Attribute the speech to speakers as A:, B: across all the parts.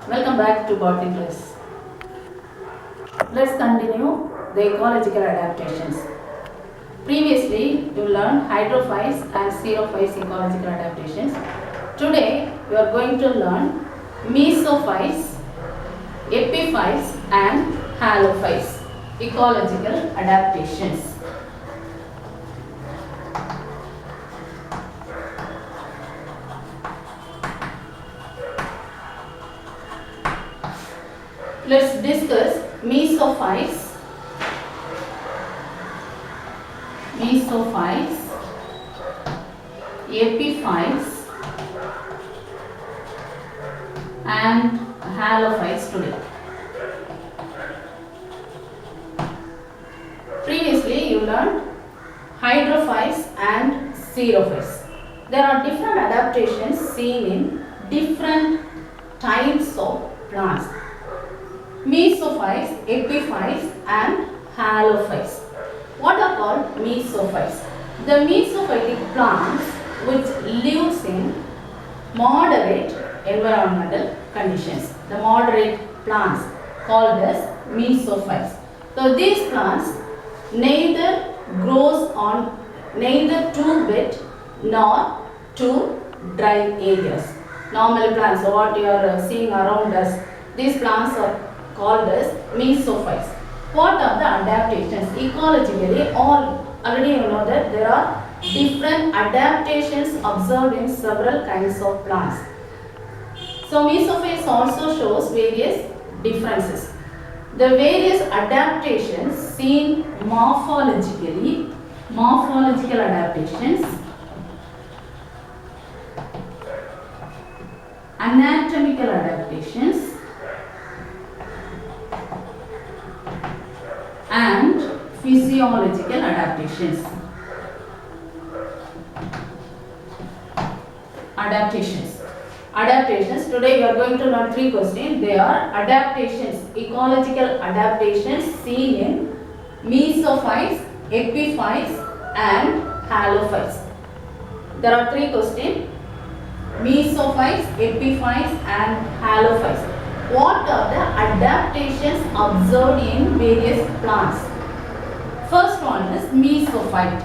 A: Welcome back to Botany class. Let's continue the ecological adaptations. Previously, you learned hydrophytes and xerophytes ecological adaptations. Today, we are going to learn mesophytes, epiphytes and hyalurophytes ecological adaptations. Let's discuss mesophytes, epiphytes and hyalurophytes today. Previously you learned hydrophytes and xerophytes. There are different adaptations seen in different types of plants. Mesophytes, epiphytes and hyalurophytes. What are called mesophytes? The mesophytic plants which lives in moderate environmental conditions. The moderate plants called as mesophytes. So these plants neither grows on neither too wet nor too dry areas. Normal plants, so what you are seeing around us, these plants are called as mesophytes. What are the adaptations? Ecologically, already you know that there are different adaptations observed in several kinds of plants. So mesophytes also shows various differences. The various adaptations seen morphologically, morphological adaptations, anatomical adaptations and physiological adaptations. Adaptations. Today we are going to learn three questions. They are adaptations, ecological adaptations seen in mesophytes, epiphytes and hyalurophytes. There are three questions. Mesophytes, epiphytes and hyalurophytes. What are the adaptations observed in various plants? First one is mesophyte.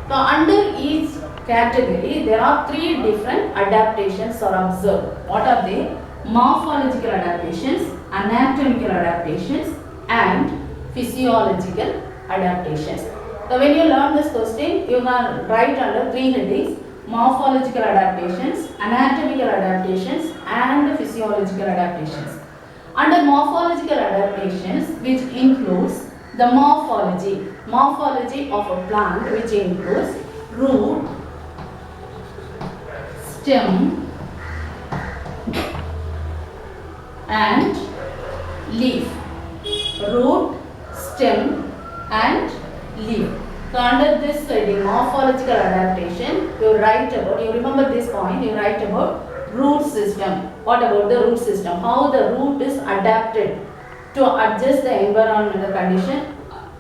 A: So under each category there are three different adaptations are observed. What are they? Morphological adaptations, anatomical adaptations and physiological adaptations. So when you learn this question, you can write under three headings: morphological adaptations, anatomical adaptations and physiological adaptations. Under morphological adaptations, which includes the morphology of a plant, which includes root, stem and leaf. Root, stem and leaf. So under this heading, morphological adaptation, you remember this point, you write about root system. What about the root system? How the root is adapted to adjust the environmental condition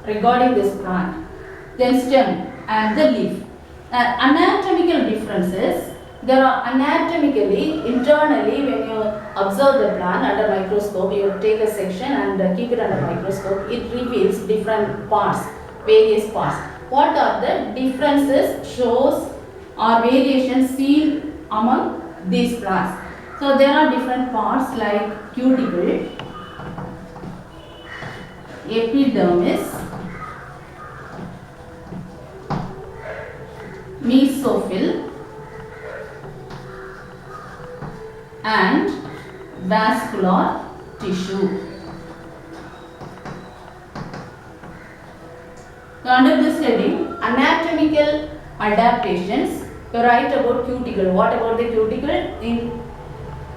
A: regarding this plant. Then stem and the leaf. Anatomical differences. There are anatomically, internally, when you observe the plant under microscope, you take a section and keep it under microscope, it reveals different parts, various parts. What are the differences, shows or variations seen among these plants? So there are different parts like cuticle, epidermis, mesophyll and vascular tissue. So under this heading, anatomical adaptations, you write about cuticle. What about the cuticle in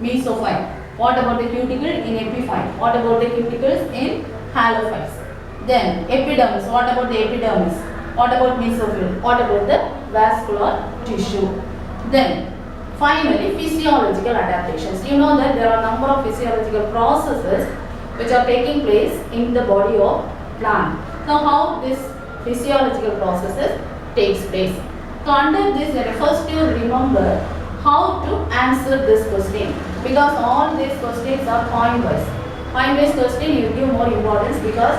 A: mesophyte? What about the cuticle in epiphyte? What about the cuticles in hyalurophytes? Then epidermis. What about the epidermis? What about mesophyll? What about the vascular tissue? Then finally, physiological adaptations. You know that there are a number of physiological processes which are taking place in the body of plant. So how this physiological processes takes place? So under this, first you remember how to answer this question. because all these questions are point wise. Point wise question you give more importance because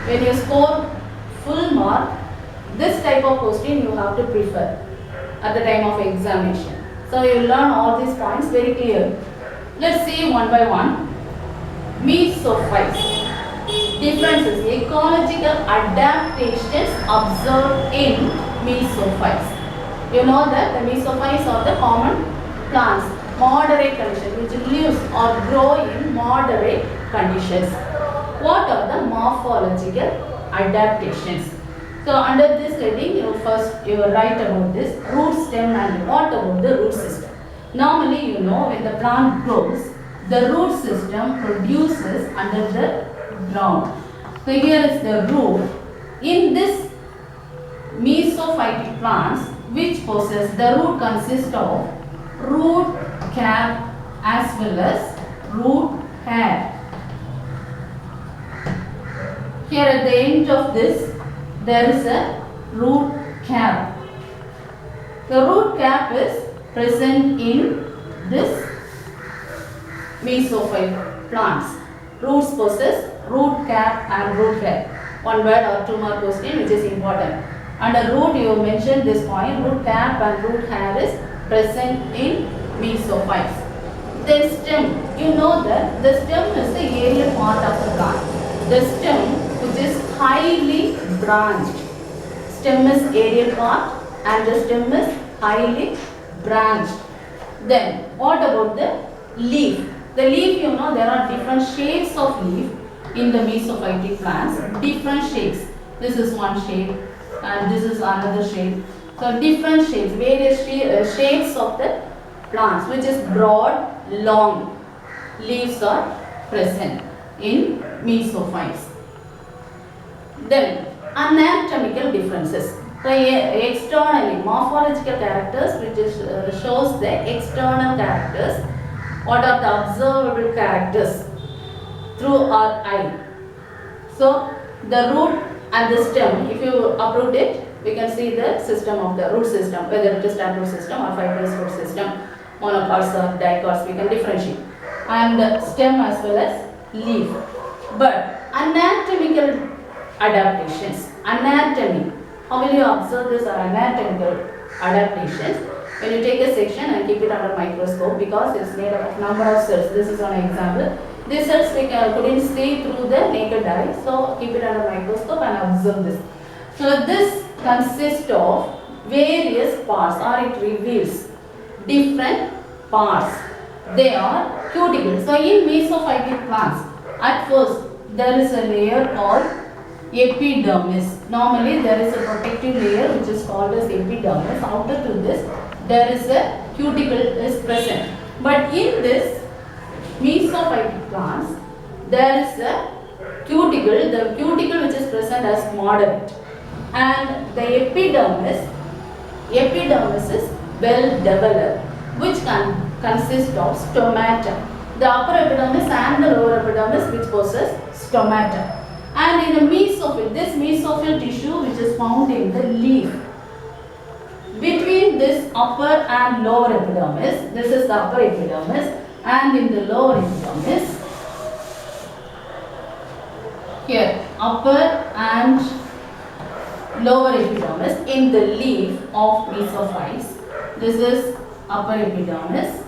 A: when you score full mark, this type of question you have to prefer at the time of examination. So you learn all these points very clear. Let's see one by one. Mesophytes. Differences. Ecological adaptations observed in mesophytes. You know that the mesophytes are the common plants, moderate conditions, which lives or grow in moderate conditions. What are the morphological adaptations? So under this heading, you write about this root stem and what about the root system. Normally, you know, when the plant grows, the root system produces under the ground. So here is the root. In this mesophytic plants, which possess the root consists of root cap as well as root hair. Here at the end of this, there is a root cap. The root cap is present in this mesophyte plants. Roots possess root cap and root hair. One word or two more question which is important. Under root you mentioned this point, root cap and root hair is present in mesophytes. The stem, you know that the stem is the aerial part of the plant. The stem which is highly branched. Stem is aerial part and the stem is highly branched. Then what about the leaf? The leaf, you know, there are different shades of leaf in the mesophytic plants. Different shades. This is one shade and this is another shade. So different shades, various shades of the plants, which is broad, long leaves are present in mesophytes. Then anatomical differences. So externally, morphological characters, which is, shows the external characters. What are the observable characters through our eye? So the root and the stem, if you uproot it, we can see the system of the root system, whether it is taproot system or fibrous root system, monocots or dicots, we can differentiate. And stem as well as leaf. But anatomical adaptations, anatomy, how will you observe this anatomical adaptations? When you take a section and keep it under microscope, because it's made up of number of cells. This is an example. These cells we couldn't see through the naked eye, so keep it under microscope and observe this. So this consists of various parts, or it reveals different parts. They are cuticles. So in mesophytic plants, at first there is a layer called epidermis. Normally there is a protective layer which is called as epidermis. Outer to this there is a cuticle is present. But in this mesophytic plants, there is a cuticle, the cuticle which is present as moderate. And the epidermis is well developed, which consists of stomata. The upper epidermis and the lower epidermis which possess stomata. And in the mesophyll, this mesophyll tissue which is found in the leaf, between this upper and lower epidermis, this is the upper epidermis, and in the lower epidermis, here upper and lower epidermis in the leaf of mesophytes. This is upper epidermis,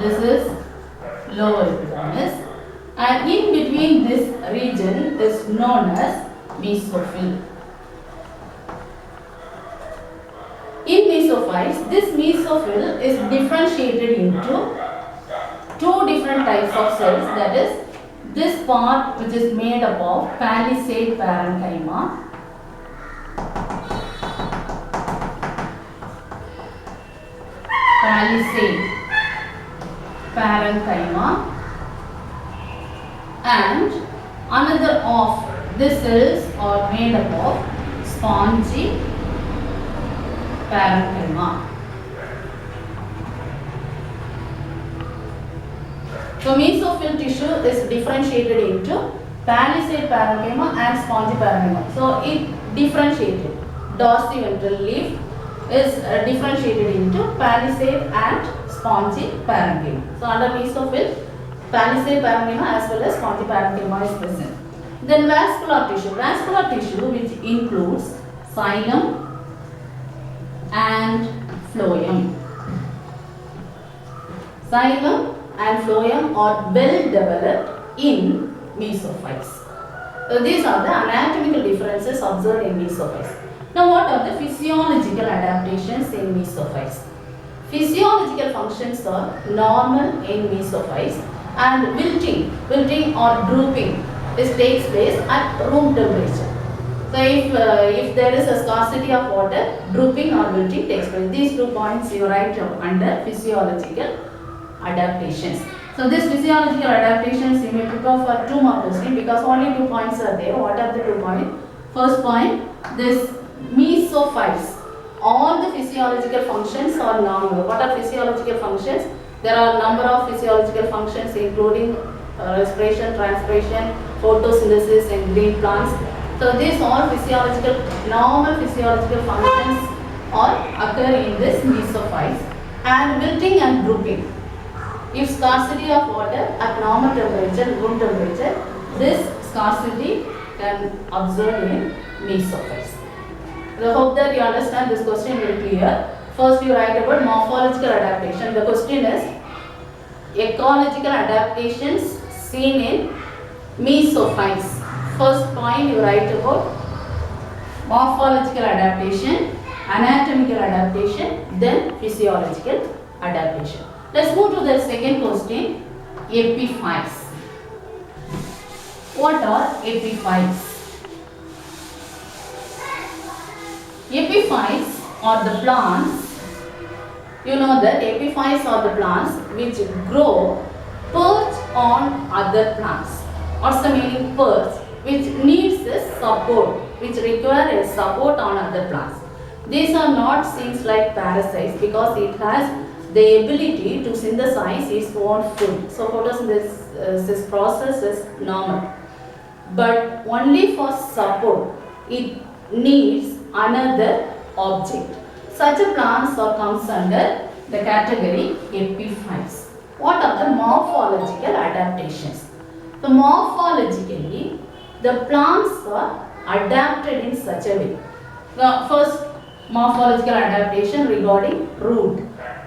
A: this is lower epidermis, and in between this region is known as mesophyll. In mesophytes, this mesophyll is differentiated into two different types of cells, that is this part which is made up of palisade parenchyma and another of these cells are made up of spongy parenchyma. So mesophyll tissue is differentiated into palisade parenchyma and spongy parenchyma. So it differentiated. Dorsiventral leaf is differentiated into palisade and spongy parenchyma. So under mesophyll, palisade parenchyma as well as spongy parenchyma is present. Then vascular tissue which includes xylem and phloem. Xylem and phloem are well developed in mesophytes. So these are the anatomical differences observed in mesophytes. Now what are the physiological adaptations in mesophytes? Physiological functions are normal in mesophytes and wilting or drooping takes place at room temperature. So if there is a scarcity of water, drooping or wilting takes place. These 2 points you write under physiological adaptations. So this physiological adaptations you may prepare for 2 more questions because only 2 points are there. What are the 2 points? First point, this mesophytes, all the physiological functions are normal. What are physiological functions? There are a number of physiological functions including respiration, transpiration, photosynthesis in green plants. So these all normal physiological functions occur in this mesophytes. And wilting and drooping. If scarcity of water at normal temperature, room temperature, this scarcity can observe in mesophytes. I hope that you understand this question very clear. First you write about morphological adaptation. The question is ecological adaptations seen in mesophytes. First point you write about morphological adaptation, anatomical adaptation, then physiological adaptation. Let's move to the second question, epiphytes. What are epiphytes? Epiphytes are the plants. You know that epiphytes are the plants which grow perch on other plants. What's the meaning perch? Which needs a support, which require a support on other plants. These are not things like parasites because it has the ability to synthesize its own food. So photosynthesis process is normal. But only for support, it needs another object. Such a plants comes under the category epiphytes. What are the morphological adaptations? So morphologically, the plants are adapted in such a way. The first morphological adaptation regarding root.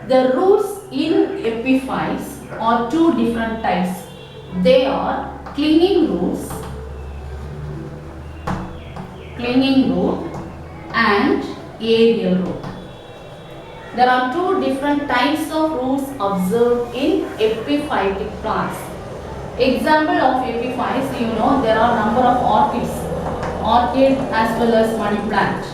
A: The roots in epiphytes are 2 different types. They are clinging root and aerial root. There are 2 different types of roots observed in epiphytic plants. Example of epiphytes, you know, there are number of orchid as well as money plant.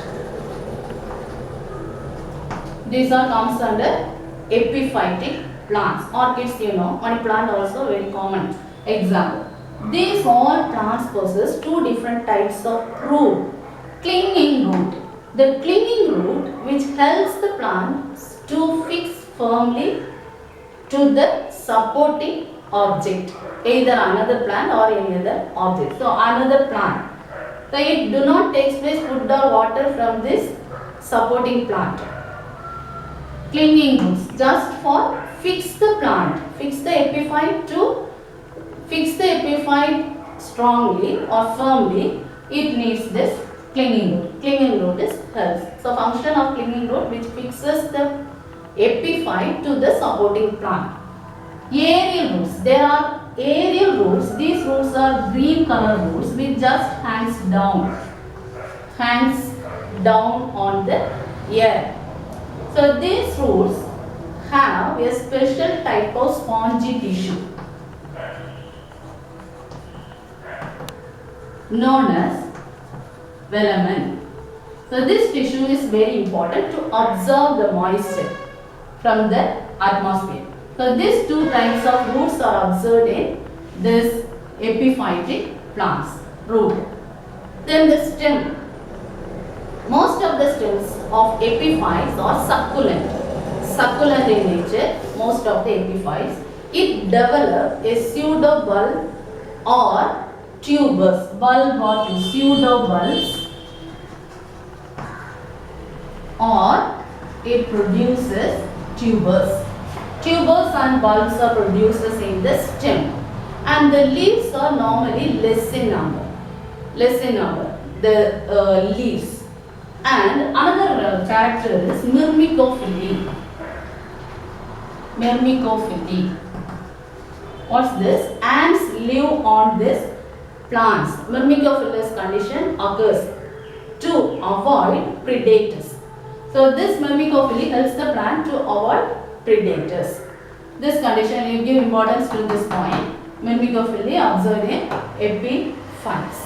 A: These are comes under epiphytic plants. Orchids, you know, money plant also very common example. These all plants possess 2 different types of root. Clinging root. The clinging root which helps the plants to fix firmly to the supporting object, either another plant or any other object. So another plant. So it do not take place food or water from this supporting plant. Clinging roots just for fix the plant, fix the epiphyte to fix the epiphyte strongly or firmly, it needs this clinging root. Clinging root is helps. So function of clinging root which fixes the epiphyte to the supporting plant. Aerial roots. There are aerial roots. These roots are green color roots which just hangs down on the air. So these roots have a special type of spongy tissue known as velamen. So this tissue is very important to absorb the moisture from the atmosphere. So these 2 types of roots are observed in this epiphytic plants root. Then the stem. Most of the stems of epiphytes are succulent in nature. Most of the epiphytes, it develops a pseudobulb or tubers. Bulb or pseudobulbs, or it produces tubers. Tubers and bulbs are produced in the stem, and the leaves are normally less in number. The leaves. And another character is myrmecophily. What's this? Ants live on this plants. Myrmecophilous condition occurs to avoid predators. So this myrmecophily helps the plant to avoid predators. This condition, you give importance to this point. Myrmecophily observed in epiphytes.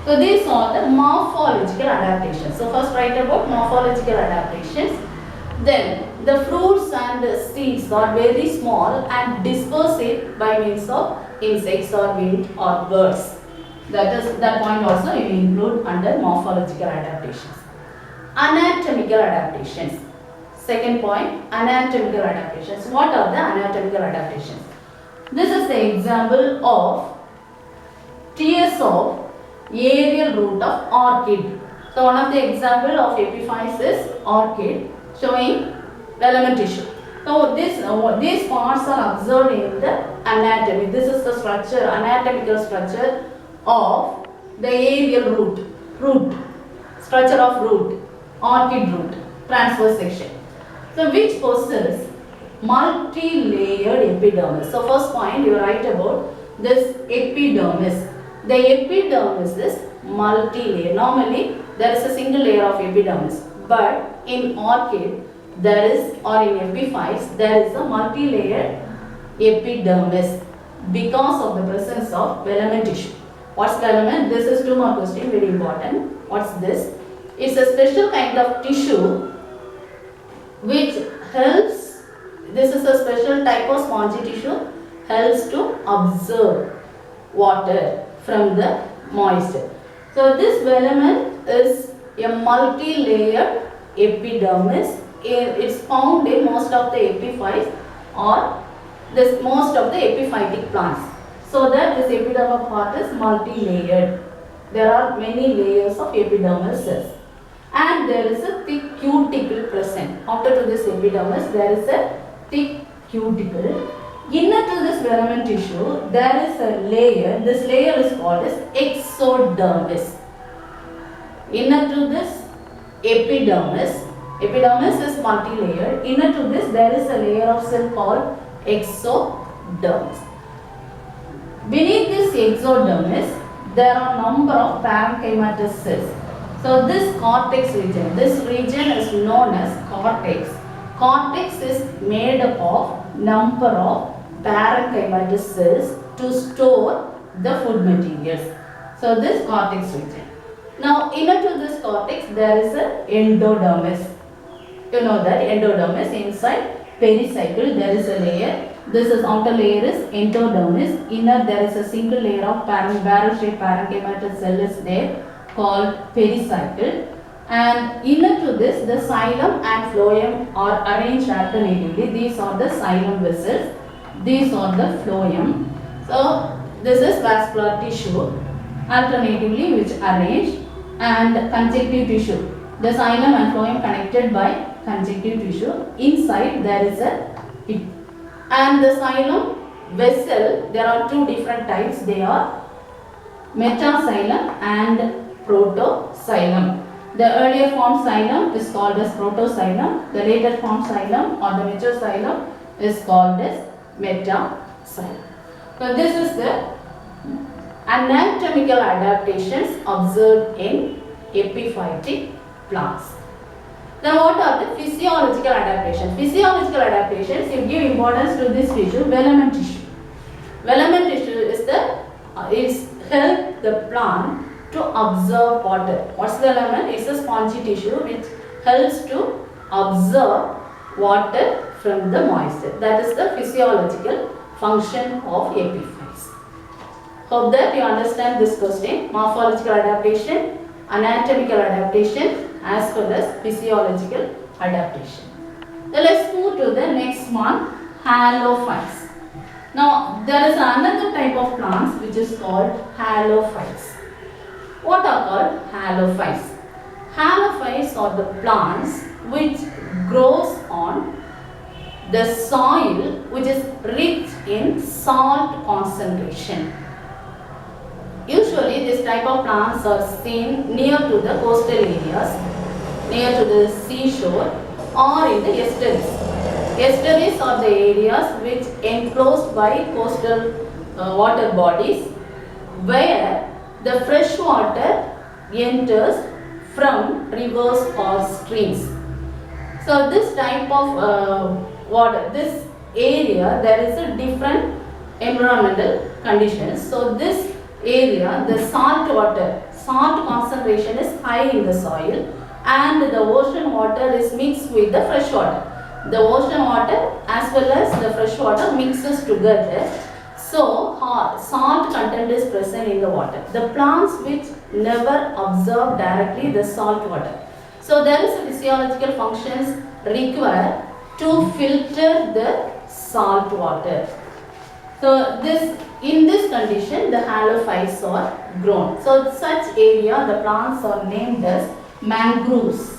A: So these are the morphological adaptations. So first write about morphological adaptations. Then the fruits and seeds are very small and disperse by means of insects or wind or birds. That point also you include under morphological adaptations. Anatomical adaptations. Second point, anatomical adaptations. What are the anatomical adaptations? This is the example of tears of aerial root of orchid. So one of the example of epiphytes is orchid, showing velamen tissue. So these parts are observed in the anatomy. This is the structure, anatomical structure of the aerial root, structure of root, orchid root, transverse section. So which possess multi-layered epidermis. So first point you write about this epidermis. The epidermis is multi-layer. Normally there is a single layer of epidermis, but in orchid there is, or in epiphytes there is a multi-layered epidermis because of the presence of velamen tissue. What's velamen? This is 2 more question, very important. What's this? It's a special kind of tissue which helps, this is a special type of spongy tissue, helps to absorb water from the moisture. So this velamen is a multi-layered epidermis. It's found in most of the epiphytes or most of the epiphytic plants. So that this epidermal part is multi-layered. There are many layers of epidermal cells. And there is a thick cuticle present. After to this epidermis, there is a thick cuticle. Inner to this velamen tissue, there is a layer. This layer is called as exodermis. Inner to this epidermis is multi-layered. Inner to this, there is a layer of cell called exodermis. Beneath this exodermis, there are number of parenchymatous cells. So this cortex region is known as cortex. Cortex is made up of number of parenchymatous cells to store the food materials. So this cortex region. Now inner to this cortex there is a endodermis. You know that endodermis, inside pericycle there is a layer. This is outer layer is endodermis. Inner there is a single layer of barrel shaped parenchymatous cell is there called pericycle. And inner to this the xylem and phloem are arranged alternatively. These are the xylem vessels. These are the phloem. So this is vascular tissue alternatively which arranged, and conjunctive tissue. The xylem and phloem connected by conjunctive tissue. Inside there is a pit. And the xylem vessel, there are 2 different types. They are metaxylem and protoxylem. The earlier form xylem is called as protoxylem. The later form xylem or the mature xylem is called as metaxylem. So this is the anatomical adaptations observed in epiphytic plants. Then what are the physiological adaptations? Physiological adaptations, you give importance to this tissue, velamen tissue. Velamen tissue is help the plant to absorb water. What's velamen? It's a spongy tissue which helps to absorb water from the moisture. That is the physiological function of epiphytes. Hope that you understand this question. Morphological adaptation, anatomical adaptation, as well as physiological adaptation. Now let's move to the next one, Hyalurophytes. Now there is another type of plants which is called Hyalurophytes. What are called Hyalurophytes? Hyalurophytes are the plants which grows on the soil which is rich in salt concentration. Usually this type of plants are seen near to the coastal areas, near to the seashore or in the estuaries. Estuaries are the areas which enclosed by coastal water bodies where the fresh water enters from rivers or streams. So this type of water, this area, there is a different environmental conditions. So this area, the salt concentration is high in the soil and the ocean water is mixed with the fresh water. The ocean water as well as the fresh water mixes together. So salt content is present in the water. The plants which never absorb directly the salt water. So there is a physiological functions required to filter the salt water. So in this condition the Hyalurophytes are grown. So such area the plants are named as mangroves.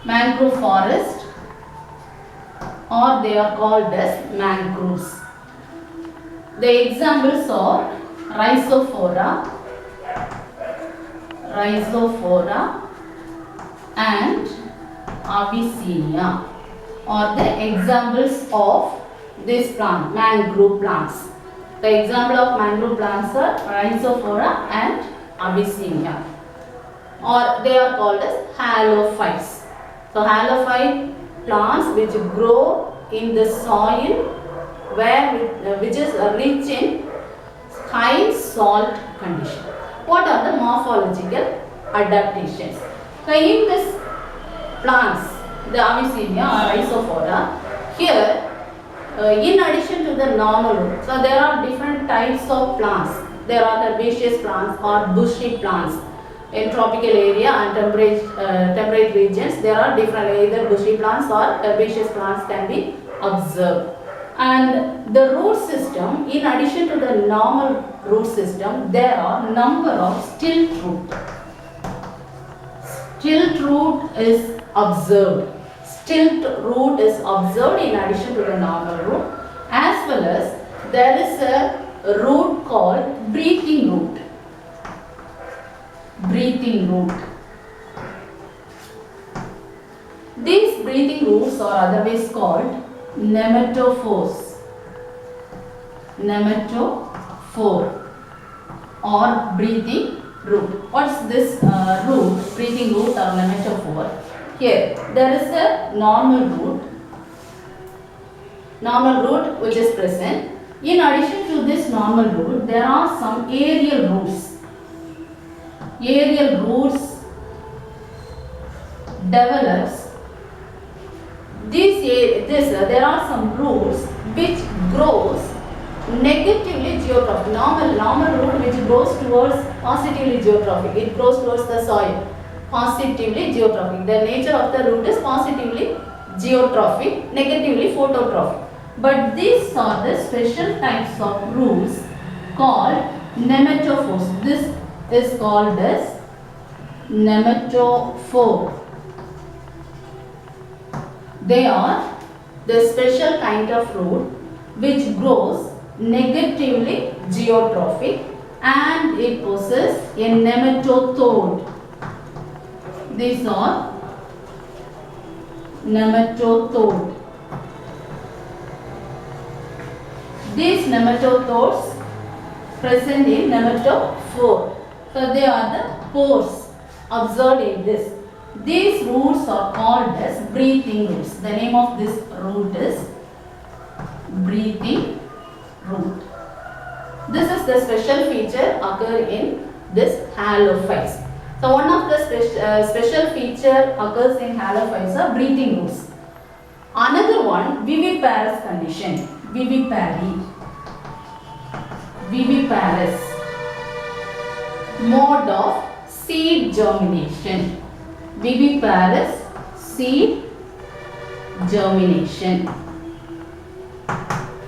A: Mangrove forest, or they are called as mangroves. The examples are Rhizophora and Abyssinia are the examples of this plant, mangrove plants. The example of mangrove plants are Rhizophora and Abyssinia, or they are called as Hyalurophytes. So Hyalurophyte plants which grow in the soil which is rich in high salt condition. What are the morphological adaptations? So in this plants, the Abyssinia or Rhizophora, here in addition to the normal root, so there are different types of plants. There are herbaceous plants or bushy plants. In tropical area and temperate regions, there are different either bushy plants or herbaceous plants can be observed. And the root system, in addition to the normal root system, there are number of stilt root. Stilt root is observed. Stilt root is observed in addition to the normal root, as well as there is a root called breathing root. Breathing root. These breathing roots are otherwise called nematophores. Nematophore or breathing root. What's this root? Breathing root or nematophore? Here there is a normal root which is present. In addition to this normal root, there are some aerial roots. Aerial roots develops. There are some roots which grows negatively geotrophic. Normal root which grows towards positively geotrophic. It grows towards the soil. Positively geotrophic. The nature of the root is positively geotrophic, negatively phototrophic. But these are the special types of roots called nematophores. This is called as nematophore. They are the special kind of root which grows negatively geotrophic and it possesses a nematode. These are nematode. These nematodes present in nematophore. So they are the pores observed in this. These roots are called as breathing roots. The name of this root is breathing root. This is the special feature occur in this Hyalurophytes. So one of the special feature occurs in Hyalurophytes are breathing roots. Another one, viviparous condition. Viviparous mode of seed germination. Viviparous seed germination.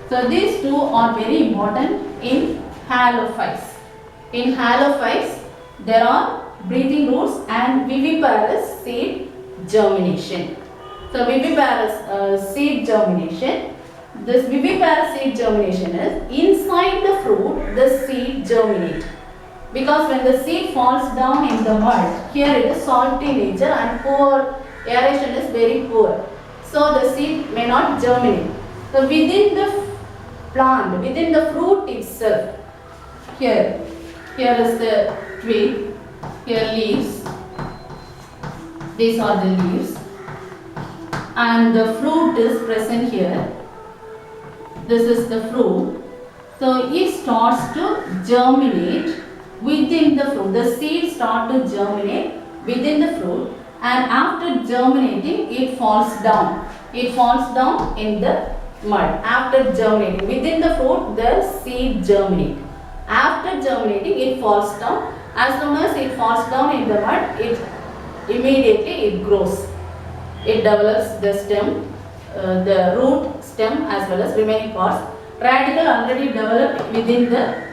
A: So these two are very important in Hyalurophytes. In Hyalurophytes there are breathing roots and viviparous seed germination. So viviparous seed germination. This viviparous seed germination is inside the fruit the seed germinate. Because when the seed falls down in the mud, here it is salty nature and poor, aeration is very poor. So the seed may not germinate. So within the plant, within the fruit itself, here is the twig, here leaves, these are the leaves, and the fruit is present here. This is the fruit. So it starts to germinate within the fruit. The seeds start to germinate within the fruit, and after germinating it falls down. It falls down in the mud. After germinating within the fruit, the seed germinate. After germinating it falls down. As soon as it falls down in the mud, it immediately it grows. It develops the stem, the root, stem as well as remaining parts. Radicle already developed within the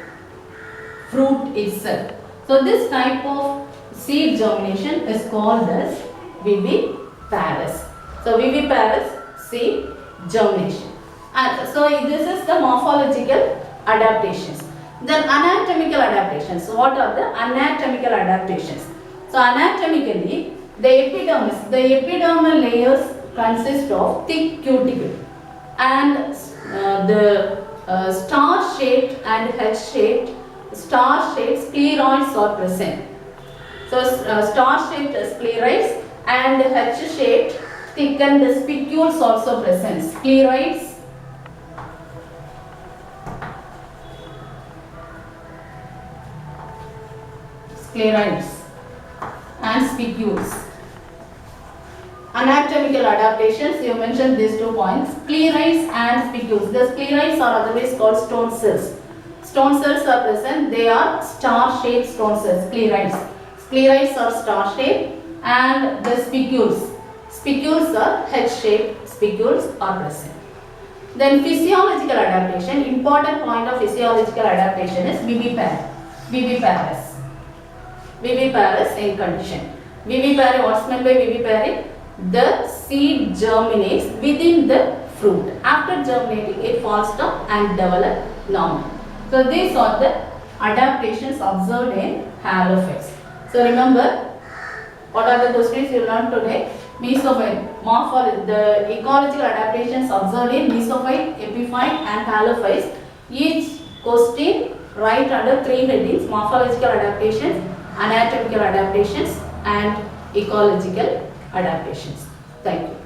A: fruit itself. So this type of seed germination is called as viviparous. So viviparous seed germination. And so this is the morphological adaptations. Then anatomical adaptations. What are the anatomical adaptations? So anatomically, the epidermal layers consist of thick cuticle, and the star-shaped and H-shaped scleroids are present. So star-shaped scleroids and H-shaped thickened spicules also present. Scleroids and spicules. Anatomical adaptations, you mentioned these 2 points, scleroids and spicules. The scleroids are otherwise called stone cells. Stone cells are present, they are star-shaped stone cells, scleroids. Scleroids are star-shaped, and the spicules are H-shaped spicules are present. Then physiological adaptation, important point of physiological adaptation is viviparous. Viviparous in condition. Vivipary, what's meant by vivipary? The seed germinates within the fruit. After germinating, it falls down and develops normally. So these are the adaptations observed in Hyalurophytes. So remember, what are the questions you learned today? Mesophyte, morphology, the ecological adaptations observed in mesophyte, epiphyte and Hyalurophytes. Each question write under 3 headings: morphological adaptations, anatomical adaptations and ecological adaptations. Thank you.